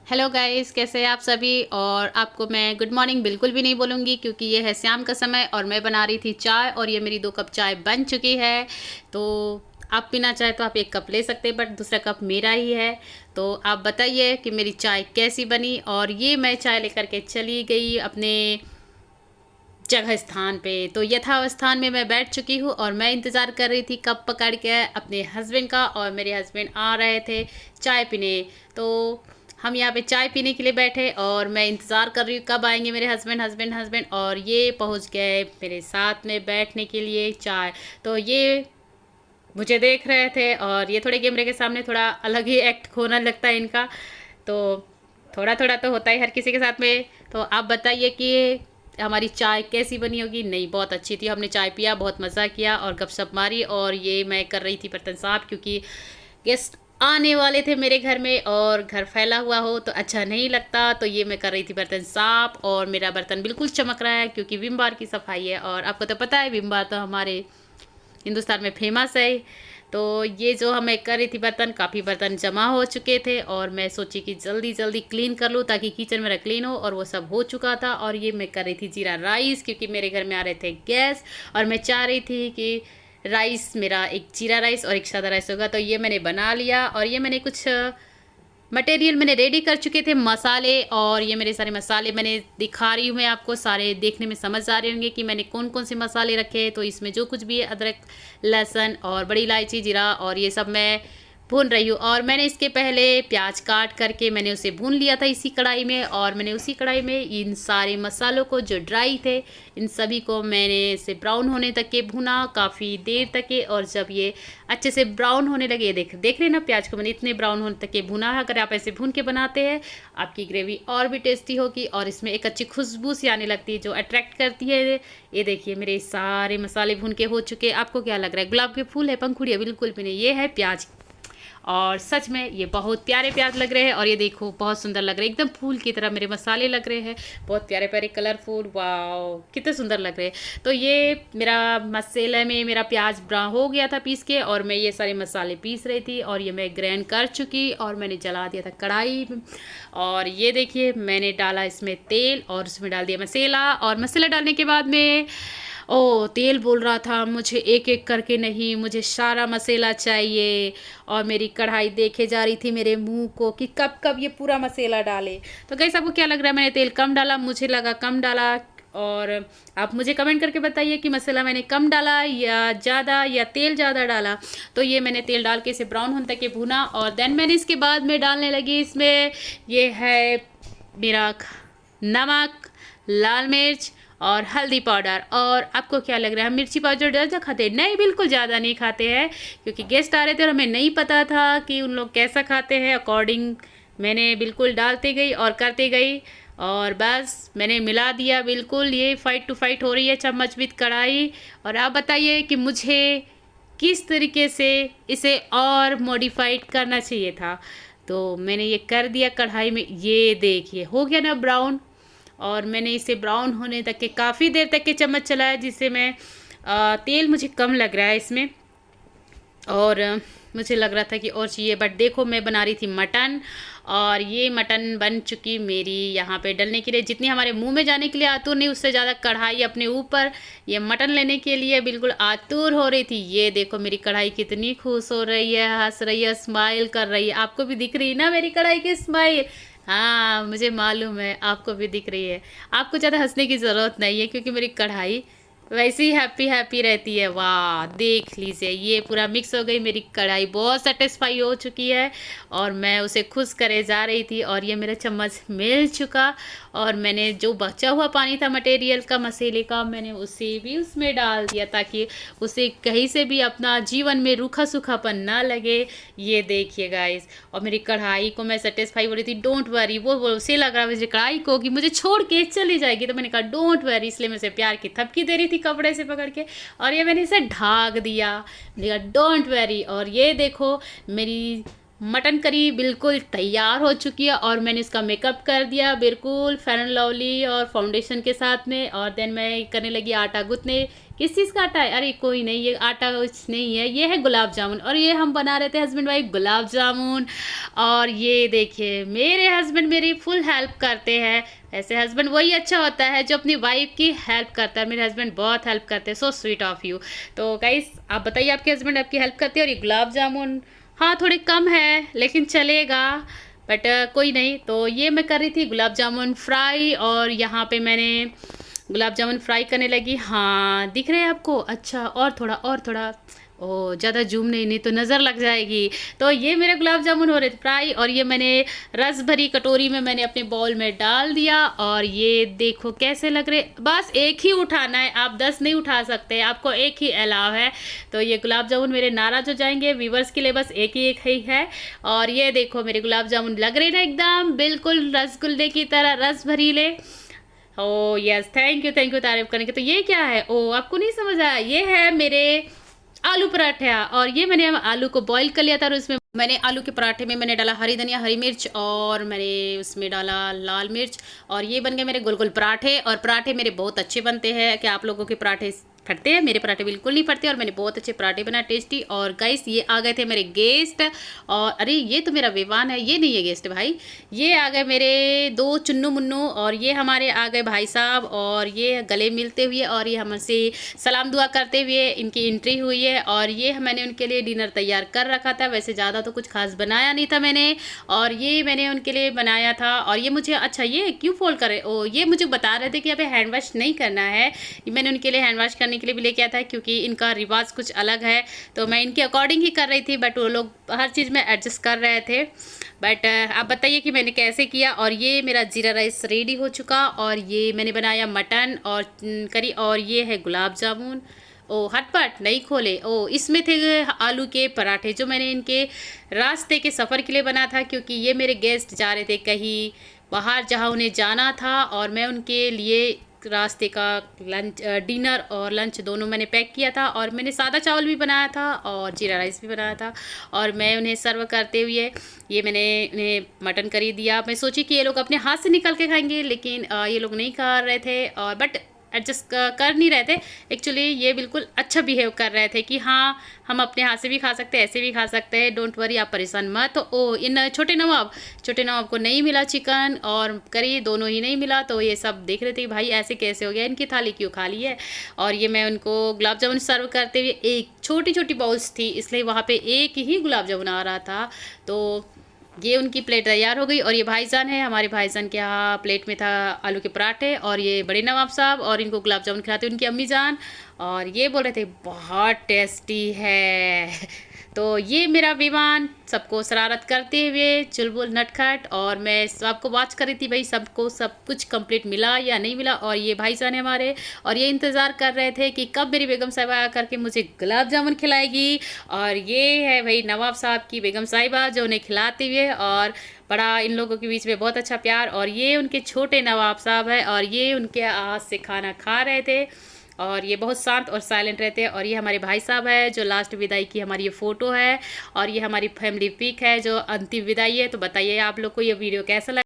Hello guys, कैसे हैं आप सभी। और आपको मैं गुड मॉर्निंग बिल्कुल भी नहीं बोलूँगी क्योंकि ये है शाम का समय और मैं बना रही थी चाय और ये मेरी 2 कप चाय बन चुकी है। तो आप पीना चाहे तो आप 1 कप ले सकते हैं, बट दूसरा कप मेरा ही है। तो आप बताइए कि मेरी चाय कैसी बनी। और ये मैं चाय लेकर के चली गई अपने जगह स्थान पे। तो यथास्थान में मैं बैठ चुकी हूँ और मैं इंतज़ार कर रही थी कप पकड़ के अपने हस्बैंड का। और मेरे हस्बैंड आ रहे थे चाय पीने। तो हम यहाँ पे चाय पीने के लिए बैठे और मैं इंतज़ार कर रही हूँ कब आएंगे मेरे हस्बैंड हस्बैंड हस्बैंड। और ये पहुँच गए मेरे साथ में बैठने के लिए चाय। तो ये मुझे देख रहे थे और ये थोड़े कैमरे के सामने थोड़ा अलग ही एक्ट होने लगता है इनका। तो थोड़ा थोड़ा तो होता है हर किसी के साथ में। तो आप बताइए कि हमारी चाय कैसी बनी होगी। नहीं, बहुत अच्छी थी। हमने चाय पिया, बहुत मज़ा किया और गपशप मारी। और ये मैं कर रही थी बर्तन साफ क्योंकि गेस्ट आने वाले थे मेरे घर में और घर फैला हुआ हो तो अच्छा नहीं लगता। तो ये मैं कर रही थी बर्तन साफ और मेरा बर्तन बिल्कुल चमक रहा है क्योंकि विम बार की सफाई है। और आपको तो पता है विम बार तो हमारे हिंदुस्तान में फेमस है। तो ये जो हमें कर रही थी बर्तन, काफ़ी बर्तन जमा हो चुके थे और मैं सोची कि जल्दी जल्दी क्लीन कर लूँ ताकि किचन मेरा क्लीन हो। और वो सब हो चुका था। और ये मैं कर रही थी जीरा राइस क्योंकि मेरे घर में आ रहे थे गेस्ट और मैं चाह रही थी कि राइस मेरा एक जीरा राइस और एक सादा राइस होगा। तो ये मैंने बना लिया और ये मैंने कुछ मटेरियल मैंने रेडी कर चुके थे, मसाले। और ये मेरे सारे मसाले मैंने दिखा रही हूँ मैं आपको, सारे देखने में समझ आ रहे होंगे कि मैंने कौन कौन से मसाले रखे हैं। तो इसमें जो कुछ भी है अदरक, लहसुन और बड़ी इलायची, जीरा और ये सब मैं भून रही हूँ। और मैंने इसके पहले प्याज काट करके मैंने उसे भून लिया था इसी कढ़ाई में। और मैंने उसी कढ़ाई में इन सारे मसालों को जो ड्राई थे इन सभी को मैंने इसे ब्राउन होने तक के भुना, काफ़ी देर तक के। और जब ये अच्छे से ब्राउन होने लगे, देख रहे ना प्याज को मैंने इतने ब्राउन होने तक के भुना है। अगर आप ऐसे भून के बनाते हैं आपकी ग्रेवी और भी टेस्टी होगी और इसमें एक अच्छी खुशबू सी आने लगती है जो अट्रैक्ट करती है। ये देखिए मेरे सारे मसाले भून के हो चुके। आपको क्या लग रहा है गुलाब के फूल है, पंखुड़िया? बिल्कुल भी नहीं, ये है प्याज। और सच में ये बहुत प्यारे प्याज लग रहे हैं। और ये देखो बहुत सुंदर लग रहे हैं, एकदम फूल की तरह मेरे मसाले लग रहे हैं, बहुत प्यारे प्यारे कलरफुल। वाओ कितने सुंदर लग रहे हैं। तो ये मेरा मसाले में मेरा प्याज ब्राउन हो गया था पीस के और मैं ये सारे मसाले पीस रही थी। और ये मैं ग्राइंड कर चुकी और मैंने जला दिया था कढ़ाई। और ये देखिए मैंने डाला इसमें तेल और उसमें डाल दिया मसाला। और मसाला डालने के बाद में तेल बोल रहा था मुझे एक एक करके नहीं, मुझे सारा मसाला चाहिए। और मेरी कढ़ाई देखे जा रही थी मेरे मुंह को कि कब कब ये पूरा मसाला डाले। तो गाइस आपको क्या लग रहा है, मैंने तेल कम डाला? मुझे लगा कम डाला। और आप मुझे कमेंट करके बताइए कि मसाला मैंने कम डाला या ज़्यादा, या तेल ज़्यादा डाला। तो ये मैंने तेल डाल के इसे ब्राउन होने तक के भुना। और देन मैंने इसके बाद में डालने लगी इसमें, ये है मेरा नमक, लाल मिर्च और हल्दी पाउडर। और आपको क्या लग रहा है हम मिर्ची पाउडर ज़्यादा खाते हैं? नहीं, बिल्कुल ज़्यादा नहीं खाते हैं क्योंकि गेस्ट आ रहे थे और हमें नहीं पता था कि उन लोग कैसा खाते हैं। अकॉर्डिंग मैंने बिल्कुल डालती गई और करती गई और बस मैंने मिला दिया बिल्कुल। ये फाइट टू फाइट हो रही है चम्मच विद कढ़ाई। और आप बताइए कि मुझे किस तरीके से इसे और मॉडिफाइड करना चाहिए था। तो मैंने ये कर दिया कढ़ाई में। ये देखिए हो गया ना ब्राउन। और मैंने इसे ब्राउन होने तक के काफ़ी देर तक के चम्मच चलाया जिससे मैं तेल मुझे कम लग रहा है इसमें। और मुझे लग रहा था कि और चाहिए, बट देखो मैं बना रही थी मटन। और ये मटन बन चुकी मेरी यहाँ पे डलने के लिए, जितनी हमारे मुंह में जाने के लिए आतुर नहीं उससे ज़्यादा कढ़ाई अपने ऊपर ये मटन लेने के लिए बिल्कुल आतुर हो रही थी। ये देखो मेरी कढ़ाई कितनी खुश हो रही है, हंस रही है, स्माइल कर रही है। आपको भी दिख रही है ना मेरी कढ़ाई की स्माइल? हाँ मुझे मालूम है आपको भी दिख रही है। आपको ज़्यादा हंसने की ज़रूरत नहीं है क्योंकि मेरी कढ़ाई वैसे ही हैप्पी हैप्पी रहती है। वाह देख लीजिए ये पूरा मिक्स हो गई, मेरी कढ़ाई बहुत सेटिस्फाई हो चुकी है और मैं उसे खुश करे जा रही थी। और ये मेरा चम्मच मिल चुका और मैंने जो बचा हुआ पानी था मटेरियल का, मसाले का, मैंने उसे भी उसमें डाल दिया ताकि उसे कहीं से भी अपना जीवन में रूखा सूखापन ना लगे। ये देखिए गाइस। और मेरी कढ़ाई को मैं सेटिस्फाई हो रही थी। डोंट वरी, वो उसे लग रहा है मुझे कढ़ाई को कि मुझे छोड़ के चली जाएगी। तो मैंने कहा डोंट वरी, इसलिए मैं उसे प्यार की थपकी दे रही थी कपड़े से पकड़ के। और ये मैंने इसे ढाक दिया, मैंने कहा डोंट वरी। और ये देखो मेरी मटन करी बिल्कुल तैयार हो चुकी है और मैंने इसका मेकअप कर दिया बिल्कुल फेयर एंड लवली और फाउंडेशन के साथ में। और देन मैं करने लगी आटा गूंथने किस चीज़ का आटा है? अरे कोई नहीं, ये आटा कुछ नहीं है, ये है गुलाब जामुन। और ये हम बना रहे थे हस्बैंड वाइफ गुलाब जामुन। और ये देखिए मेरे हस्बैंड मेरी फुल हेल्प करते हैं। ऐसे हस्बैंड वही अच्छा होता है जो अपनी वाइफ की हेल्प करता है। मेरे हस्बैंड बहुत हेल्प करते हैं, सो स्वीट ऑफ यू। तो गाइस आप बताइए, आपके हस्बैंड आपकी हेल्प करते हैं? और ये गुलाब जामुन हाँ थोड़े कम है लेकिन चलेगा, बट कोई नहीं। तो ये मैं कर रही थी गुलाब जामुन फ्राई, और यहाँ पे मैंने गुलाब जामुन फ्राई करने लगी। हाँ दिख रहे हैं आपको? अच्छा, और थोड़ा और थोड़ा। ओ ज़्यादा जूम नहीं तो नज़र लग जाएगी। तो ये मेरे गुलाब जामुन हो रहे थे फ्राई, और ये मैंने रस भरी कटोरी में मैंने अपने बाउल में डाल दिया। और ये देखो कैसे लग रहे। बस एक ही उठाना है, आप 10 नहीं उठा सकते, आपको एक ही अलाव है। तो ये गुलाब जामुन मेरे नाराज़ हो जाएंगे, व्यूवर्स के लिए बस एक ही है। और ये देखो मेरे गुलाब जामुन लग रहे ना एकदम बिल्कुल रसगुल्ले की तरह, रस भरीले। ओ यस, थैंक यू तारीफ करने के। तो ये क्या है? ओ आपको नहीं समझ आया? ये है मेरे आलू पराठा। और ये मैंने आलू को बॉईल कर लिया था, और उसमें मैंने आलू के पराठे में मैंने डाला हरी धनिया हरी मिर्च, और मैंने उसमें डाला लाल मिर्च। और ये बन गए मेरे गोल गोल पराठे। और पराठे मेरे बहुत अच्छे बनते हैं। क्या आप लोगों के पराठे फटते हैं? मेरे पराठे बिल्कुल नहीं फटते, और मैंने बहुत अच्छे पराठे बनाए टेस्टी। और गाइस ये आ गए थे मेरे गेस्ट। और अरे ये तो मेरा विवान है, ये नहीं है गेस्ट भाई, ये आ गए मेरे 2 चुन्नू मुन्नू। और ये हमारे आ गए भाई साहब, और ये गले मिलते हुए और ये हमसे सलाम दुआ करते हुए इनकी एंट्री हुई है। और ये मैंने उनके लिए डिनर तैयार कर रखा था, वैसे ज़्यादा तो कुछ खास बनाया नहीं था मैंने, और ये मैंने उनके लिए बनाया था। और ये मुझे अच्छा ये क्यों फोल्ड करे? ओ ये मुझे बता रहे थे कि यहाँ पे हैंड वॉश नहीं करना है। मैंने उनके लिए हैंड वॉश करने के लिए भी लेके आया था, क्योंकि इनका रिवाज कुछ अलग है। तो मैं इनके अकॉर्डिंग ही कर रही थी, बट वो लोग हर चीज़ में एडजस्ट कर रहे थे। बट आप बताइए कि मैंने कैसे किया। और ये मेरा जीरा राइस रेडी हो चुका, और ये मैंने बनाया मटन और करी, और ये है गुलाब जामुन। ओ हटपट नहीं खोले। ओ इसमें थे आलू के पराठे जो मैंने इनके रास्ते के सफ़र के लिए बना था, क्योंकि ये मेरे गेस्ट जा रहे थे कहीं बाहर जहाँ उन्हें जाना था। और मैं उनके लिए रास्ते का लंच डिनर और लंच दोनों मैंने पैक किया था। और मैंने सादा चावल भी बनाया था और जीरा राइस भी बनाया था। और मैं उन्हें सर्व करते हुए ये मैंने उन्हें मटन करी दिया। मैं सोची कि ये लोग अपने हाथ से निकल के खाएंगे, लेकिन ये लोग नहीं खा रहे थे, और बट एडजस्ट कर नहीं रहे थे। एक्चुअली ये बिल्कुल अच्छा बिहेव कर रहे थे कि हाँ हम अपने हाथ से भी खा सकते हैं, ऐसे भी खा सकते हैं, डोंट वरी आप परेशान मत। तो ओ इन छोटे नवाब को नहीं मिला चिकन और करी, दोनों ही नहीं मिला। तो ये सब देख रहे थे कि भाई ऐसे कैसे हो गया, इनकी थाली क्यों खाली है। और ये मैं उनको गुलाब जामुन सर्व करते हुए, एक छोटी छोटी बाउल्स थी इसलिए वहाँ पे एक ही गुलाब जामुन आ रहा था। तो ये उनकी प्लेट तैयार हो गई। और ये भाईजान है, हमारे भाईजान के यहाँ प्लेट में था आलू के पराठे, और ये बड़े नवाब साहब और इनको गुलाब जामुन खिलाते उनकी अम्मी जान। और ये बोल रहे थे बहुत टेस्टी है। तो ये मेरा विवान सबको शरारत करते हुए चुलबुल नटखट, और मैं सबको वॉच कर रही थी भाई सबको सब कुछ कंप्लीट मिला या नहीं मिला। और ये भाईजान है हमारे, और ये इंतज़ार कर रहे थे कि कब मेरी बेगम साहिबा आकर के मुझे गुलाब जामुन खिलाएगी। और ये है भाई नवाब साहब की बेगम साहिबा जो उन्हें खिलाते हुए, और बड़ा इन लोगों के बीच में बहुत अच्छा प्यार। और ये उनके छोटे नवाब साहब है, और ये उनके हाथ से खाना खा रहे थे, और ये बहुत शांत और साइलेंट रहते हैं। और ये हमारे भाई साहब है जो लास्ट विदाई की हमारी ये फ़ोटो है, और ये हमारी फैमिली पिक है जो अंतिम विदाई है। तो बताइए आप लोग को ये वीडियो कैसा लगा।